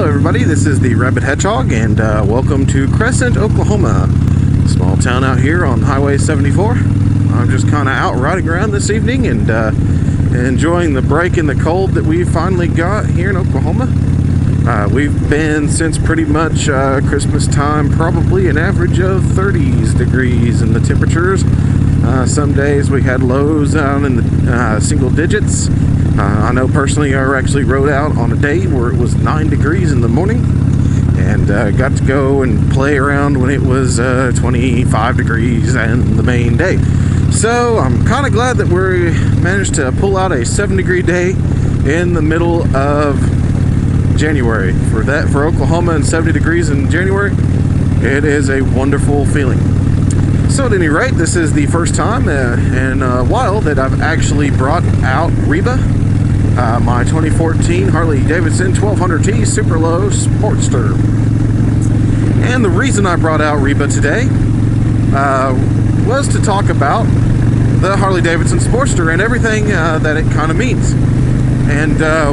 Hello everybody, this is the Rabbit Hedgehog, and welcome to Crescent, Oklahoma. Small town out here on Highway 74. I'm just kind of out riding around this evening and enjoying the break in the cold that we finally got here in Oklahoma. We've been since pretty much Christmas time, probably an average of 30s degrees in the temperatures. Some days we had lows down in the single digits. I know personally I actually rode out on a day where it was 9 degrees in the morning and got to go and play around when it was 25 degrees and the main day. So I'm kind of glad that we managed to pull out a 7-degree day in the middle of January. For Oklahoma and 70 degrees in January, it is a wonderful feeling. So at any rate, this is the first time in a while that I've actually brought out Reba, my 2014 Harley-Davidson 1200T Super Low Sportster. And the reason I brought out Reba today was to talk about the Harley-Davidson Sportster and everything that it kind of means. And, I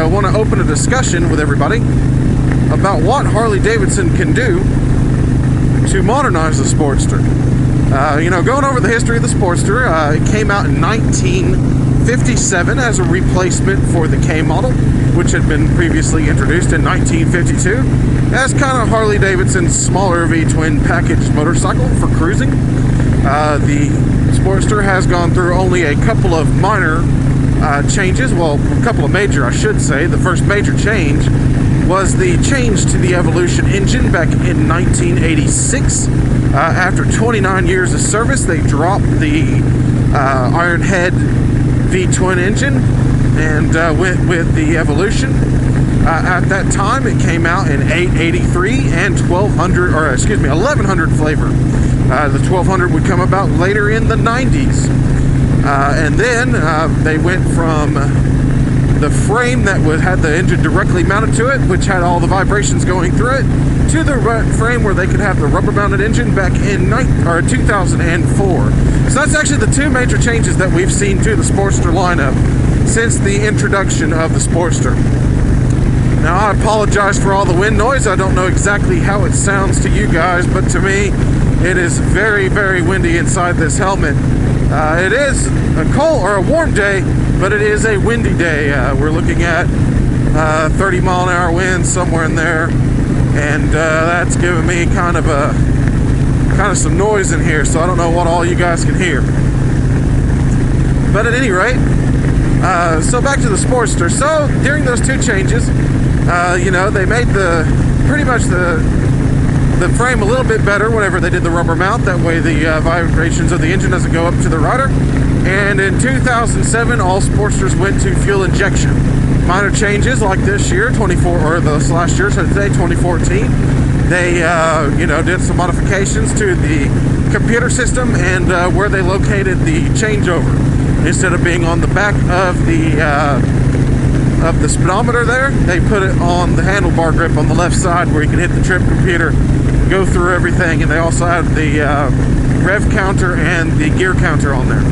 want to open a discussion with everybody about what Harley-Davidson can do to modernize the Sportster. Going over the history of the Sportster, it came out in 1957 as a replacement for the K model, which had been previously introduced in 1952 as kind of Harley-Davidson's smaller V-twin package motorcycle for cruising. The Sportster has gone through only a couple of minor changes, well, a couple of major, I should say. The first major change was the change to the Evolution engine back in 1986. After 29 years of service, they dropped the Iron Head V-twin engine and went with the Evolution. At that time, it came out in 883 and 1100 flavor. The 1200 would come about later in the 90s. And then they went from the frame that had the engine directly mounted to it, which had all the vibrations going through it, to the frame where they could have the rubber-mounted engine back in 2004. So that's actually the two major changes that we've seen to the Sportster lineup since the introduction of the Sportster. Now, I apologize for all the wind noise. I don't know exactly how it sounds to you guys, but to me, it is very, very windy inside this helmet. It is a cold or a warm day, but it is a windy day. We're looking at 30 mile an hour winds somewhere in there, and that's giving me kind of some noise in here, so I don't know what all you guys can hear. But at any rate, so back to the Sportster. So during those two changes, they made pretty much the frame a little bit better whenever they did the rubber mount. That way the vibrations of the engine doesn't go up to the rider. And in 2007, all Sportsters went to fuel injection. Minor changes like this year, last year, so today, 2014. They, did some modifications to the computer system and where they located the changeover. Instead of being on the back of the speedometer there, they put it on the handlebar grip on the left side where you can hit the trip computer, go through everything, and they also have the rev counter and the gear counter on there.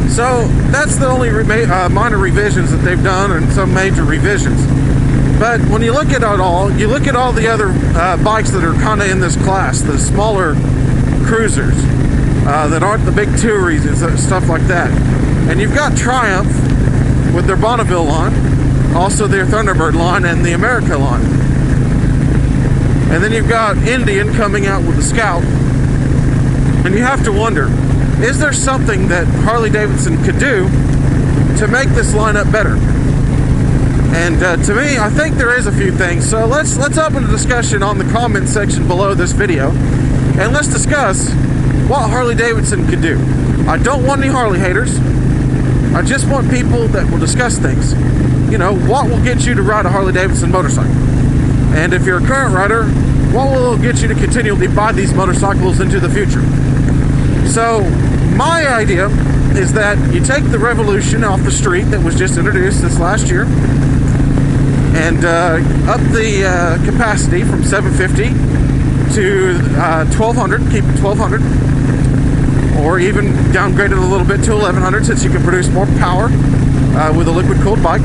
So that's the only minor revisions that they've done, and some major revisions. But when you look at it all, you look at all the other bikes that are kind of in this class, the smaller cruisers that aren't the big touries and stuff like that. And you've got Triumph with their Bonneville line, also their Thunderbird line and the America line. And then you've got Indian coming out with the Scout. And you have to wonder, is there something that Harley-Davidson could do to make this lineup better? And to me, I think there is a few things. So let's open a discussion on the comment section below this video, and let's discuss what Harley-Davidson could do. I don't want any Harley haters. I just want people that will discuss things. What will get you to ride a Harley-Davidson motorcycle? And if you're a current rider, what will get you to continually buy these motorcycles into the future? So my idea is that you take the Revolution off the street that was just introduced this last year and up the capacity from 750 to 1200, keep it 1200, or even downgrade it a little bit to 1100 since you can produce more power with a liquid cooled bike.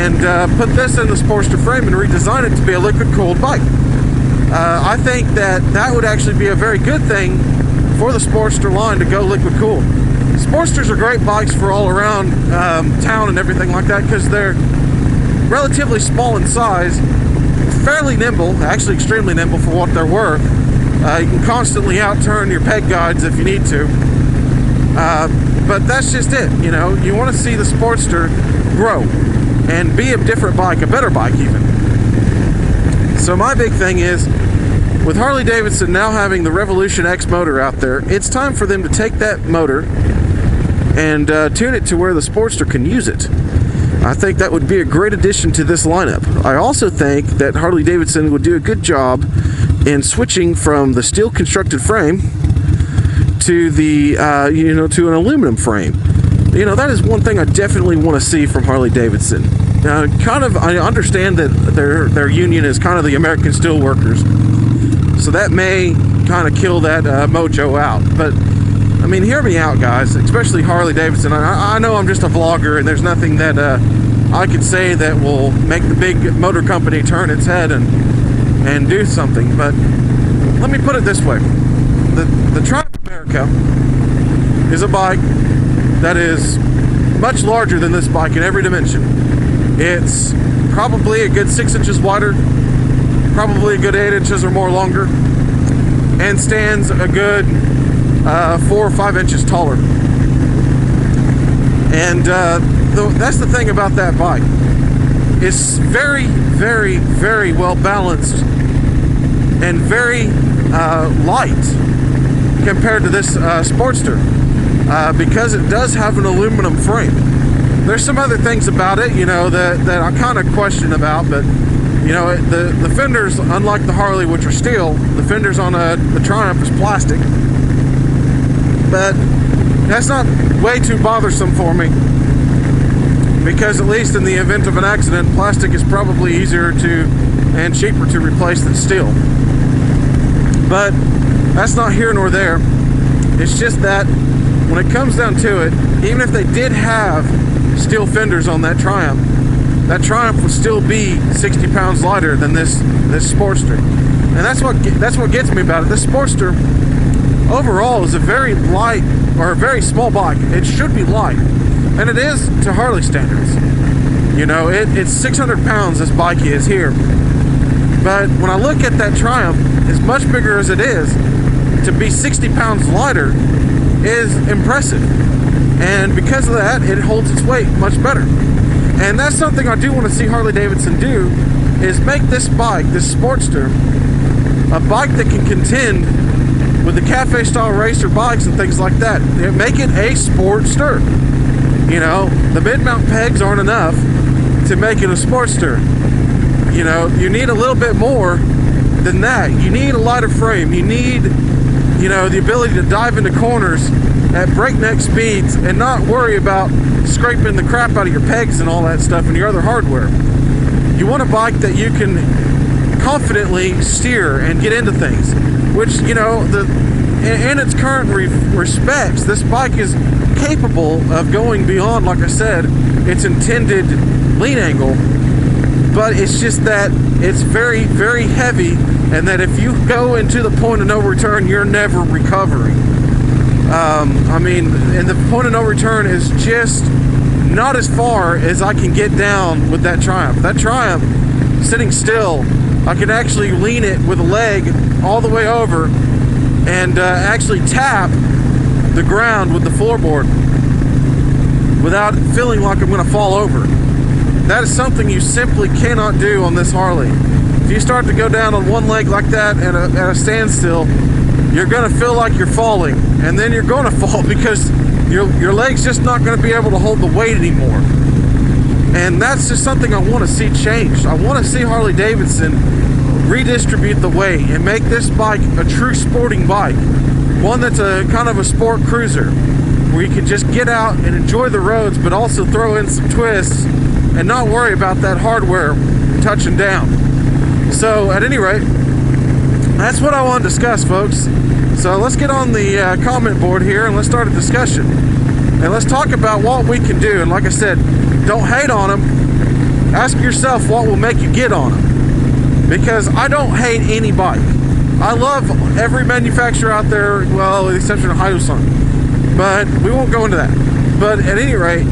and put this in the Sportster frame and redesign it to be a liquid-cooled bike. I think that would actually be a very good thing for the Sportster line to go liquid-cooled. Sportsters are great bikes for all around town and everything like that because they're relatively small in size, fairly nimble, actually extremely nimble for what they're worth. You can constantly out-turn your peg guides if you need to. But that's just it, you know. You want to see the Sportster grow and be a different bike, a better bike even. So my big thing is, with Harley-Davidson now having the Revolution X motor out there, it's time for them to take that motor and tune it to where the Sportster can use it. I think that would be a great addition to this lineup. I also think that Harley-Davidson would do a good job in switching from the steel constructed frame to the to an aluminum frame. You know, that is one thing I definitely want to see from Harley-Davidson. Now, I understand that their union is kind of the American Steelworkers, so that may kind of kill that mojo out. But I mean, hear me out, guys, especially Harley-Davidson. I know I'm just a vlogger, and there's nothing that I could say that will make the big motor company turn its head and do something. But let me put it this way: the Triumph America is a bike that is much larger than this bike in every dimension. It's probably a good 6 inches wider, probably a good 8 inches or more longer, and stands a good 4 or 5 inches taller. And that's the thing about that bike. It's very, very, very well balanced and very light compared to this Sportster, because it does have an aluminum frame. There's some other things about it, you know, that I kind of question about, but you know, the fenders, unlike the Harley, which are steel, the fenders on the Triumph is plastic. But that's not way too bothersome for me, because at least in the event of an accident, plastic is probably easier and cheaper to replace than steel. But that's not here nor there. It's just that when it comes down to it, even if they did have steel fenders on that Triumph would still be 60 pounds lighter than this Sportster. And that's what gets me about it. This Sportster overall is a very light, or a very small bike. It should be light, and it is to Harley standards. You know, it's 600 pounds this bike is here. But when I look at that Triumph, as much bigger as it is, to be 60 pounds lighter is impressive. And because of that, it holds its weight much better. And that's something I do want to see Harley-Davidson do, is make this bike, this Sportster, a bike that can contend with the cafe-style racer bikes and things like that. Make it a Sportster. You know, the mid-mount pegs aren't enough to make it a Sportster. You know, you need a little bit more than that. You need a lighter frame. You need, you know, the ability to dive into corners at breakneck speeds and not worry about scraping the crap out of your pegs and all that stuff and your other hardware. You want a bike that you can confidently steer and get into things, which, you know, in its current respects, this bike is capable of going beyond, like I said, its intended lean angle. But it's just that it's very, very heavy, and that if you go into the point of no return, you're never recovering. I mean, and the point of no return is just not as far as I can get down with that Triumph. That Triumph, sitting still, I can actually lean it with a leg all the way over and actually tap the ground with the floorboard without feeling like I'm going to fall over. That is something you simply cannot do on this Harley. If you start to go down on one leg like that at a standstill, you're going to feel like you're falling, and then you're going to fall because your leg's just not going to be able to hold the weight anymore. And that's just something I want to see changed. I want to see Harley-Davidson redistribute the weight and make this bike a true sporting bike, one that's a kind of a sport cruiser, where you can just get out and enjoy the roads, but also throw in some twists and not worry about that hardware touching down. So at any rate, that's what I want to discuss, folks. So let's get on the comment board here and let's start a discussion. And let's talk about what we can do. And like I said, don't hate on them. ask yourself what will make you get on them. Because I don't hate any bike. I love every manufacturer out there, well, with the exception of Hyosung. But we won't go into that. But at any rate,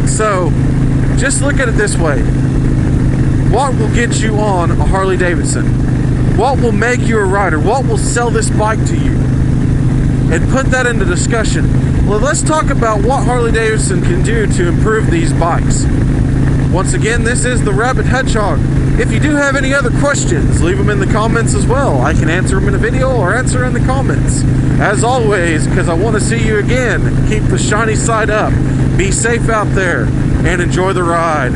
so just look at it this way. What will get you on a Harley-Davidson? What will make you a rider? What will sell this bike to you? And put that into discussion. Well, let's talk about what Harley-Davidson can do to improve these bikes. Once again, this is the Rabbit Hedgehog. If you do have any other questions, leave them in the comments as well. I can answer them in a video or answer in the comments. As always, because I want to see you again, keep the shiny side up. Be safe out there and enjoy the ride.